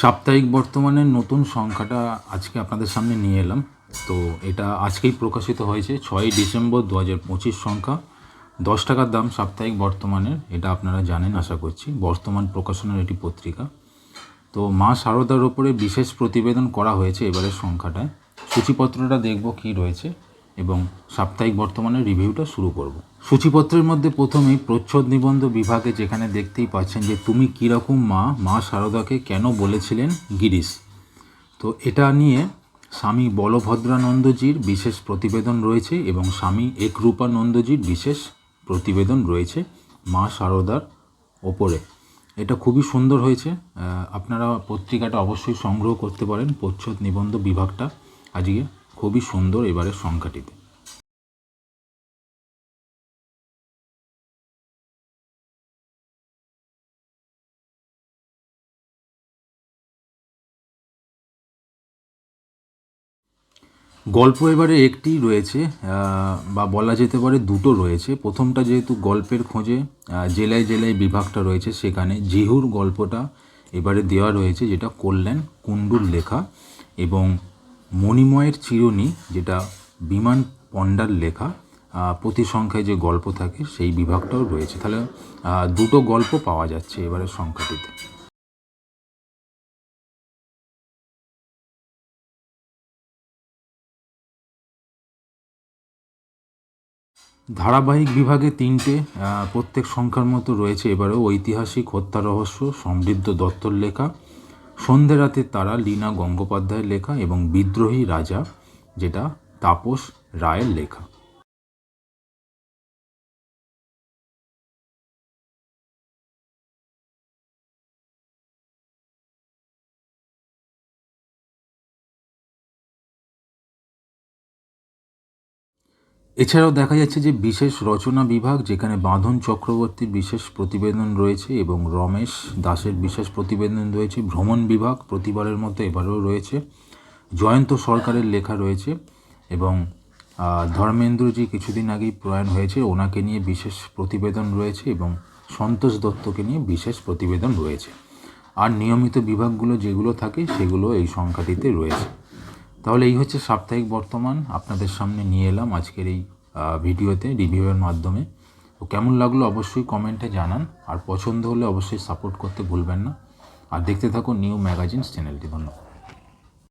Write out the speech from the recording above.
সাপ্তাহিক বর্তমানের নতুন সংখ্যাটা আজকে আপনাদের সামনে নিয়ে এলাম। তো এটা আজকেই প্রকাশিত হয়েছে 6ই ডিসেম্বর 2025 সংখ্যা। 10 টাকার দাম সাপ্তাহিক বর্তমানের, এটা আপনারা জানেন আশা করছি। বর্তমান প্রকাশনের এটি পত্রিকা। তো মা শারদার ওপরে বিশেষ প্রতিবেদন করা হয়েছে এবারের সংখ্যাটায়। সূচিপত্রটা দেখব কী রয়েছে এবং সাপ্তাহিক বর্তমানের রিভিউটা শুরু করব। সূচিপত্রের মধ্যে প্রথমেই প্রচ্ছদ নিবন্ধ বিভাগে যেখানে দেখতেই পাচ্ছেন যে তুমি কীরকম মা শারদাকে কেন বলেছিলেন গিরিশ। তো এটা নিয়ে স্বামী বলভদ্রানন্দজির বিশেষ প্রতিবেদন রয়েছে এবং স্বামী একরূপানন্দজির বিশেষ প্রতিবেদন রয়েছে মা শারদার ওপরে। এটা খুবই সুন্দর হয়েছে। আপনারা পত্রিকাটা অবশ্যই সংগ্রহ করতে পারেন। প্রচ্ছদ নিবন্ধ বিভাগটা আজকে খুবই সুন্দর এবারের সংখ্যাটিতে। গল্প এবারে একটি রয়েছে, বা বলা যেতে পারে দুটো রয়েছে। প্রথমটা যেহেতু গল্পের খোঁজে জেলায় জেলায় বিভাগটা রয়েছে, সেখানে জিহুর গল্পটা এবারে দেওয়া রয়েছে, যেটা কল্যাণ কুণ্ডুর লেখা, এবং মণিময়ের চিরুনি যেটা বিমান পণ্ডার লেখা। প্রতি সংখ্যায় যে গল্প থাকে সেই বিভাগটাও রয়েছে। তাহলে দুটো গল্প পাওয়া যাচ্ছে এবারের সংখ্যাটিতে। ধারাবাহিক বিভাগে তিনটে প্রত্যেক সংখ্যার মতো রয়েছে এবারেও। ঐতিহাসিক হত্যা রহস্য সমৃদ্ধ দত্তর লেখা, সন্ধে রাতের তারা লীনা গঙ্গোপাধ্যায়ের লেখা, এবং বিদ্রোহী রাজা যেটা তাপস রায়ের লেখা। এছাড়াও দেখা যাচ্ছে যে বিশেষ রচনা বিভাগ, যেখানে বাঁধন চক্রবর্তীর বিশেষ প্রতিবেদন রয়েছে এবং রমেশ দাসের বিশেষ প্রতিবেদন রয়েছে। ভ্রমণ বিভাগ প্রতিবারের মতো এবারেও রয়েছে। জয়ন্ত সরকারের লেখা রয়েছে এবং ধর্মেন্দ্রজি কিছুদিন আগেই প্রয়াণ হয়েছে, ওনাকে নিয়ে বিশেষ প্রতিবেদন রয়েছে, এবং সন্তোষ দত্তকে নিয়ে বিশেষ প্রতিবেদন রয়েছে। আর নিয়মিত বিভাগগুলো যেগুলো থাকে সেগুলো এই সংখ্যাটিতে রয়েছে। তাহলে এই হচ্ছে সাপ্তাহিক বর্তমান আপনাদের সামনে নিয়ে এলাম আজকের এই ভিডিওতে রিভিউয়ের মাধ্যমে। তো কেমন লাগলো অবশ্যই কমেন্টে জানান, আর পছন্দ হলে অবশ্যই সাপোর্ট করতে ভুলবেন না। আর দেখতে থাকুন নিউ ম্যাগাজিনস চ্যানেলটি। ধন্যবাদ।